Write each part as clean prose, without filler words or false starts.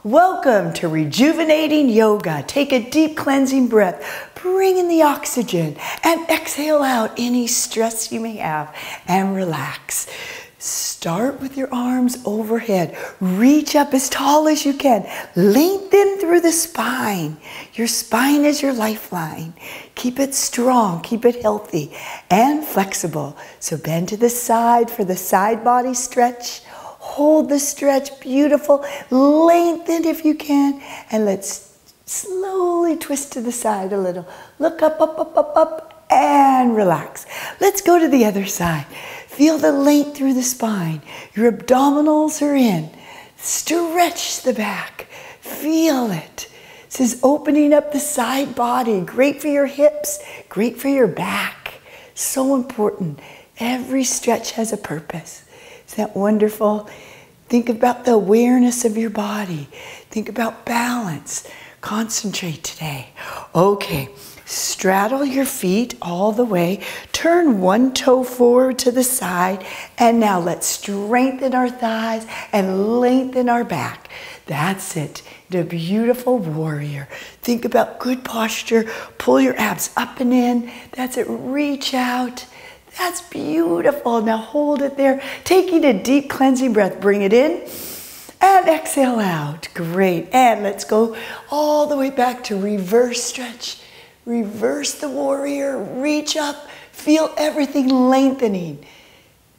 Welcome to Rejuvenating Yoga. Take a deep cleansing breath. Bring in the oxygen and exhale out any stress you may have and relax. Start with your arms overhead. Reach up as tall as you can. Lengthen through the spine. Your spine is your lifeline. Keep it strong, keep it healthy and flexible. So bend to the side for the side body stretch. Hold the stretch, beautiful. Lengthen if you can. And let's slowly twist to the side a little. Look up, up, up, up, up, and relax. Let's go to the other side. Feel the length through the spine. Your abdominals are in. Stretch the back. Feel it. This is opening up the side body. Great for your hips, great for your back. So important. Every stretch has a purpose. Isn't that wonderful? Think about the awareness of your body. Think about balance. Concentrate today. Okay, straddle your feet all the way. Turn one toe forward to the side. And now let's strengthen our thighs and lengthen our back. That's it. The beautiful warrior. Think about good posture. Pull your abs up and in. That's it. Reach out. That's beautiful. Now hold it there. Taking a deep cleansing breath. Bring it in and exhale out. Great. And let's go all the way back to reverse stretch. Reverse the warrior. Reach up. Feel everything lengthening.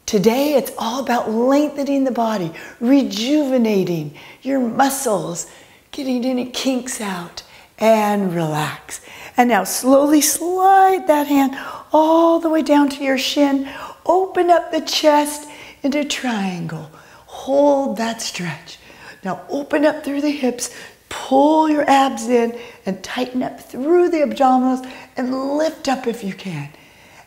Today it's all about lengthening the body, rejuvenating your muscles, getting any kinks out, and relax. And now slowly slide that hand all the way down to your shin. Open up the chest into triangle. Hold that stretch. Now open up through the hips. Pull your abs in and tighten up through the abdominals and lift up if you can.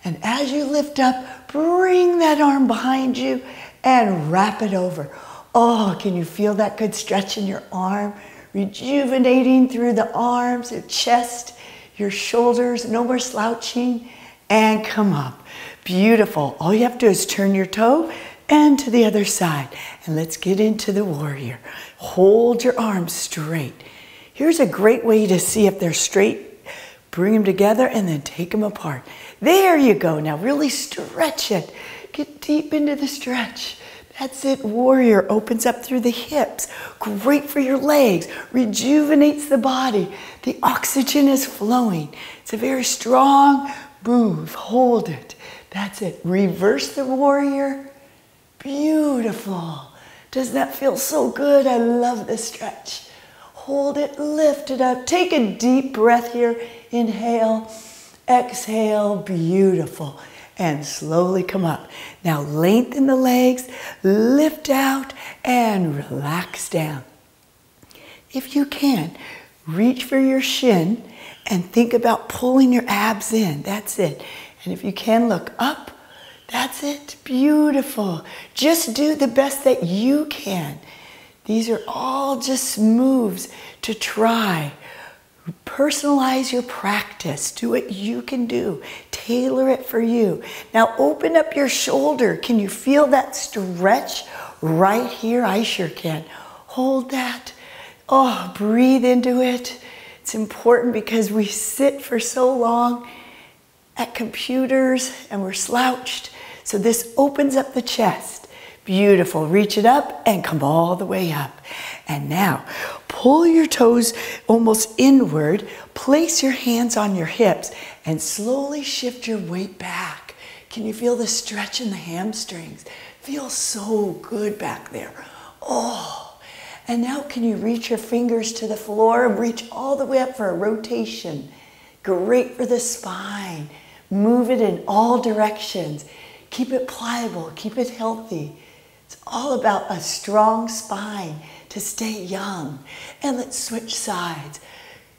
And as you lift up, bring that arm behind you and wrap it over. Oh, can you feel that good stretch in your arm? Rejuvenating through the arms, your chest, your shoulders, no more slouching, and come up. Beautiful. All you have to do is turn your toe and to the other side. And let's get into the warrior. Hold your arms straight. Here's a great way to see if they're straight. Bring them together and then take them apart. There you go. Now really stretch it. Get deep into the stretch. That's it. Warrior opens up through the hips. Great for your legs. Rejuvenates the body. The oxygen is flowing. It's a very strong move. Hold it. That's it. Reverse the warrior. Beautiful. Doesn't that feel so good? I love this stretch. Hold it. Lift it up. Take a deep breath here. Inhale. Exhale. Beautiful. And slowly come up. Now lengthen the legs, lift out, and relax down. If you can, reach for your shin and think about pulling your abs in. That's it. And if you can, look up. That's it. Beautiful. Just do the best that you can. These are all just moves to try. Personalize your practice. Do what you can do. Tailor it for you. Now open up your shoulder. Can you feel that stretch right here? I sure can. Hold that. Oh, breathe into it. It's important because we sit for so long at computers and we're slouched. So this opens up the chest. Beautiful. Reach it up and come all the way up. And now, pull your toes almost inward. Place your hands on your hips and slowly shift your weight back. Can you feel the stretch in the hamstrings? Feels so good back there. Oh, and now can you reach your fingers to the floor and reach all the way up for a rotation? Great for the spine. Move it in all directions. Keep it pliable. Keep it healthy. It's all about a strong spine to stay young. And let's switch sides.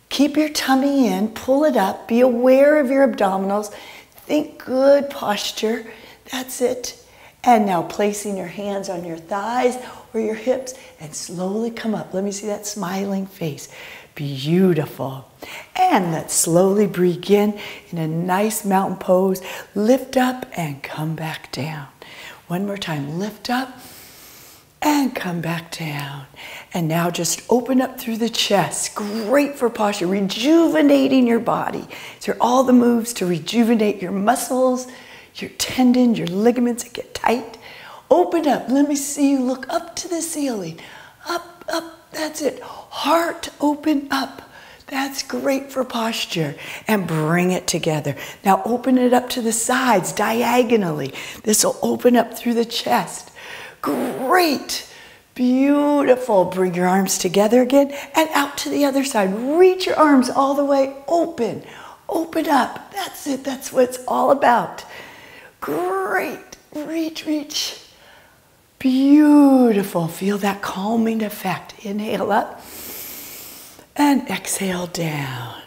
Keep your tummy in, pull it up, be aware of your abdominals. Think good posture. That's it. And now placing your hands on your thighs or your hips and slowly come up. Let me see that smiling face. Beautiful. And let's slowly begin in a nice mountain pose. Lift up and come back down. One more time. Lift up And come back down. And now just open up through the chest. Great for posture, rejuvenating your body. These are all the moves to rejuvenate your muscles, your tendons, your ligaments that get tight. Open up. Let me see you look up to the ceiling. Up, up. That's it. Heart open up. That's great for posture. And bring it together. Now open it up to the sides diagonally. This will open up through the chest. Great. Beautiful. Bring your arms together again and out to the other side. Reach your arms all the way open. Open up. That's it. That's what it's all about. Great. Reach, reach. Beautiful. Feel that calming effect. Inhale up and exhale down.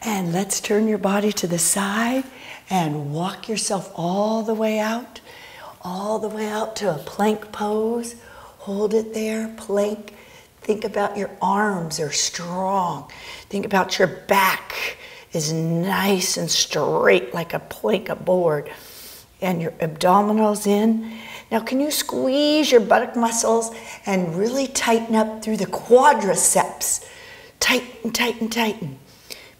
And let's turn your body to the side and walk yourself all the way out to a plank pose. Hold it there, plank. Think about your arms are strong. Think about your back is nice and straight like a plank, a board. And your abdominals in. Now can you squeeze your buttock muscles and really tighten up through the quadriceps? Tighten, tighten, tighten.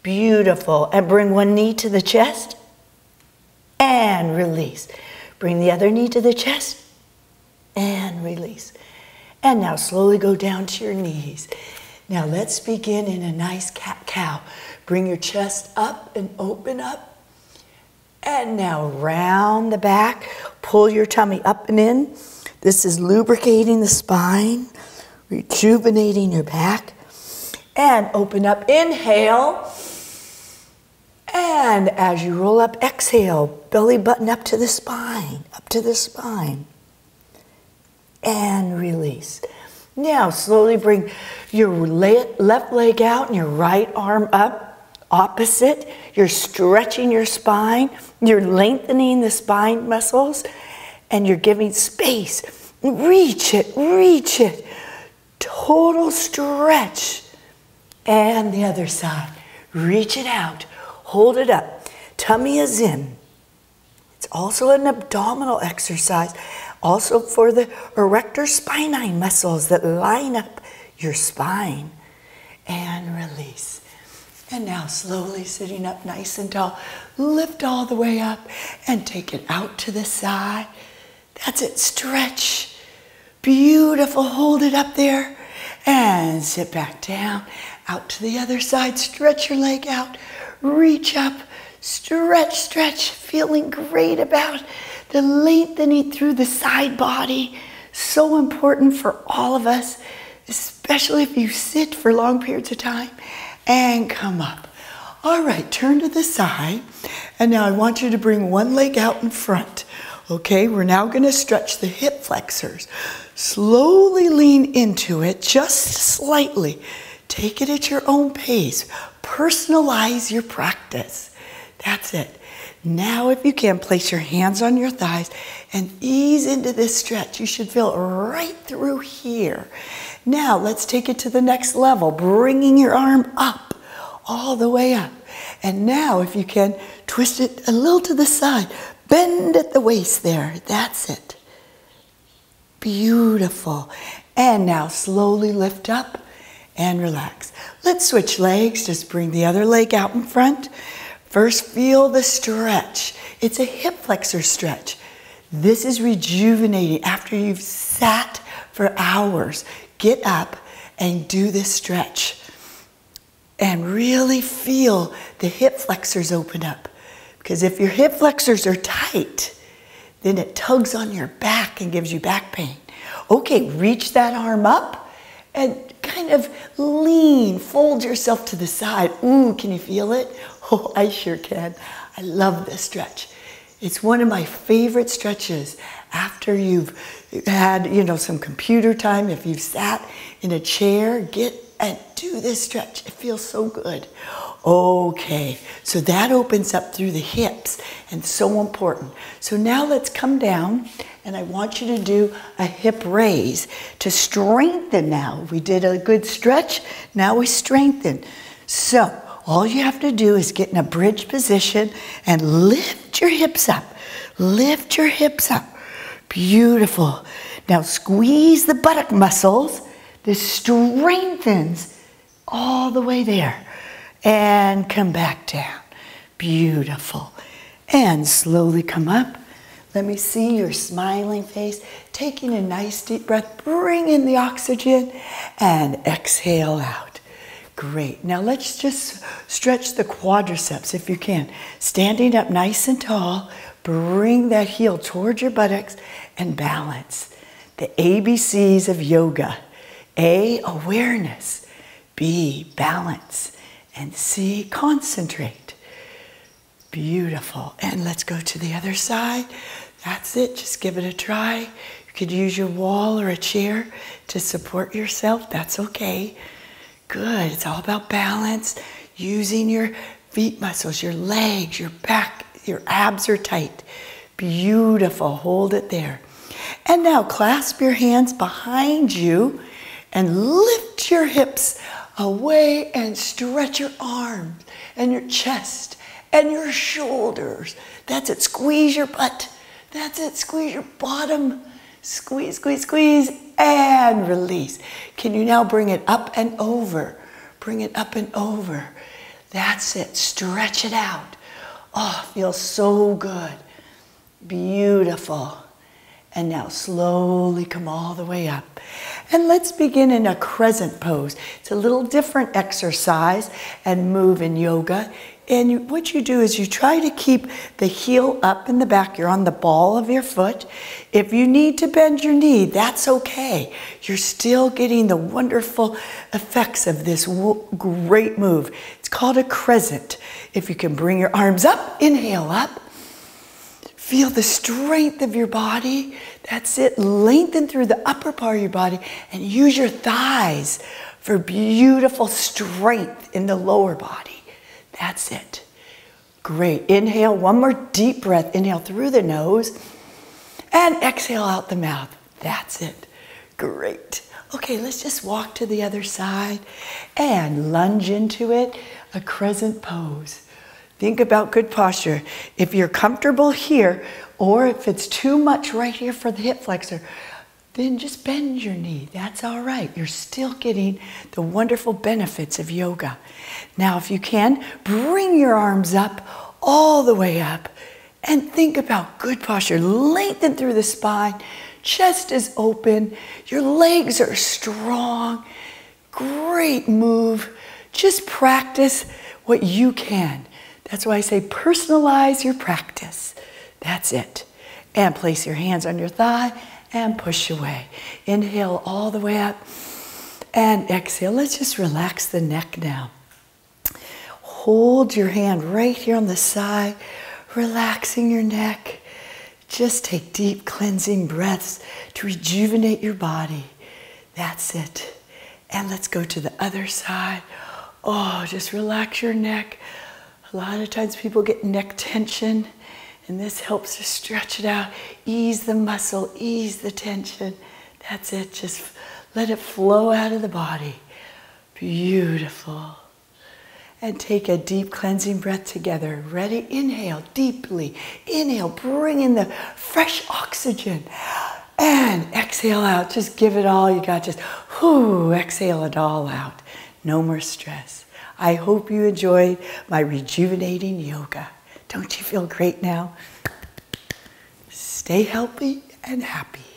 Beautiful. And bring one knee to the chest and release. Bring the other knee to the chest and release. And now slowly go down to your knees. Now let's begin in a nice cat-cow. Bring your chest up and open up. And now round the back. Pull your tummy up and in. This is lubricating the spine, rejuvenating your back. And open up. Inhale. And as you roll up, exhale. Belly button up to the spine. Up to the spine. And release. Now slowly bring your left leg out and your right arm up. Opposite. You're stretching your spine. You're lengthening the spine muscles. And you're giving space. Reach it. Reach it. Total stretch. And the other side. Reach it out. Hold it up. Tummy is in. It's also an abdominal exercise. Also for the erector spinae muscles that line up your spine. And release. And now slowly sitting up nice and tall. Lift all the way up and take it out to the side. That's it. Stretch. Beautiful. Hold it up there. And sit back down. Out to the other side. Stretch your leg out. Reach up. Stretch, stretch. Feeling great about the lengthening through the side body. So important for all of us, especially if you sit for long periods of time. And come up. All right, turn to the side. And now I want you to bring one leg out in front. Okay, we're now going to stretch the hip flexors. Slowly lean into it, just slightly. Take it at your own pace. Personalize your practice. That's it. Now, if you can, place your hands on your thighs and ease into this stretch. You should feel right through here. Now, let's take it to the next level, bringing your arm up, all the way up. And now, if you can, twist it a little to the side. Bend at the waist there. That's it. Beautiful. And now, slowly lift up and relax. Let's switch legs. Just bring the other leg out in front. First, feel the stretch. It's a hip flexor stretch. This is rejuvenating after you've sat for hours. Get up and do this stretch. And really feel the hip flexors open up. Because if your hip flexors are tight, then it tugs on your back and gives you back pain. Okay, reach that arm up and kind of lean, fold yourself to the side. Ooh, can you feel it? Oh, I sure can. I love this stretch. It's one of my favorite stretches after you've had, some computer time. If you've sat in a chair, get and do this stretch. It feels so good. Okay, so that opens up through the hips and so important. So now let's come down and I want you to do a hip raise to strengthen now. We did a good stretch, now we strengthen. So all you have to do is get in a bridge position and lift your hips up. Lift your hips up. Beautiful. Now squeeze the buttock muscles. This strengthens all the way there. And come back down. Beautiful. And slowly come up. Let me see your smiling face. Taking a nice deep breath. Bring in the oxygen. And exhale out. Great. Now let's just stretch the quadriceps if you can. Standing up nice and tall. Bring that heel towards your buttocks and balance. The ABCs of yoga. A, awareness. B, balance. And C, concentrate. Beautiful. And let's go to the other side. That's it. Just give it a try. You could use your wall or a chair to support yourself. That's okay. Good. It's all about balance. Using your feet muscles, your legs, your back, your abs are tight. Beautiful. Hold it there. And now clasp your hands behind you and lift your hips away and stretch your arms and your chest and your shoulders. That's it. Squeeze your butt. That's it. Squeeze your bottom. Squeeze, squeeze, squeeze, and release. Can you now bring it up and over? Bring it up and over. That's it. Stretch it out. Oh, feels so good. Beautiful. And now slowly come all the way up. And let's begin in a crescent pose. It's a little different exercise and move in yoga. And what you do is you try to keep the heel up in the back. You're on the ball of your foot. If you need to bend your knee, that's okay. You're still getting the wonderful effects of this great move. It's called a crescent. If you can bring your arms up, inhale up. Feel the strength of your body. That's it. Lengthen through the upper part of your body and use your thighs for beautiful strength in the lower body. That's it. Great. Inhale. One more deep breath. Inhale through the nose and exhale out the mouth. That's it. Great. Okay, let's just walk to the other side and lunge into it. A crescent pose. Think about good posture. If you're comfortable here, or if it's too much right here for the hip flexor, then just bend your knee. That's all right. You're still getting the wonderful benefits of yoga. Now, if you can, bring your arms up, all the way up, and think about good posture. Lengthen through the spine. Chest is open. Your legs are strong. Great move. Just practice what you can. That's why I say personalize your practice. That's it. And place your hands on your thigh and push away. Inhale all the way up and exhale. Let's just relax the neck now. Hold your hand right here on the side, relaxing your neck. Just take deep cleansing breaths to rejuvenate your body. That's it. And let's go to the other side. Oh, just relax your neck. A lot of times people get neck tension, and this helps to stretch it out. Ease the muscle, ease the tension. That's it. Just let it flow out of the body. Beautiful. And take a deep cleansing breath together. Ready? Inhale deeply. Inhale, bring in the fresh oxygen. And exhale out. Just give it all you got. Just exhale it all out. No more stress. I hope you enjoyed my rejuvenating yoga. Don't you feel great now? Stay healthy and happy.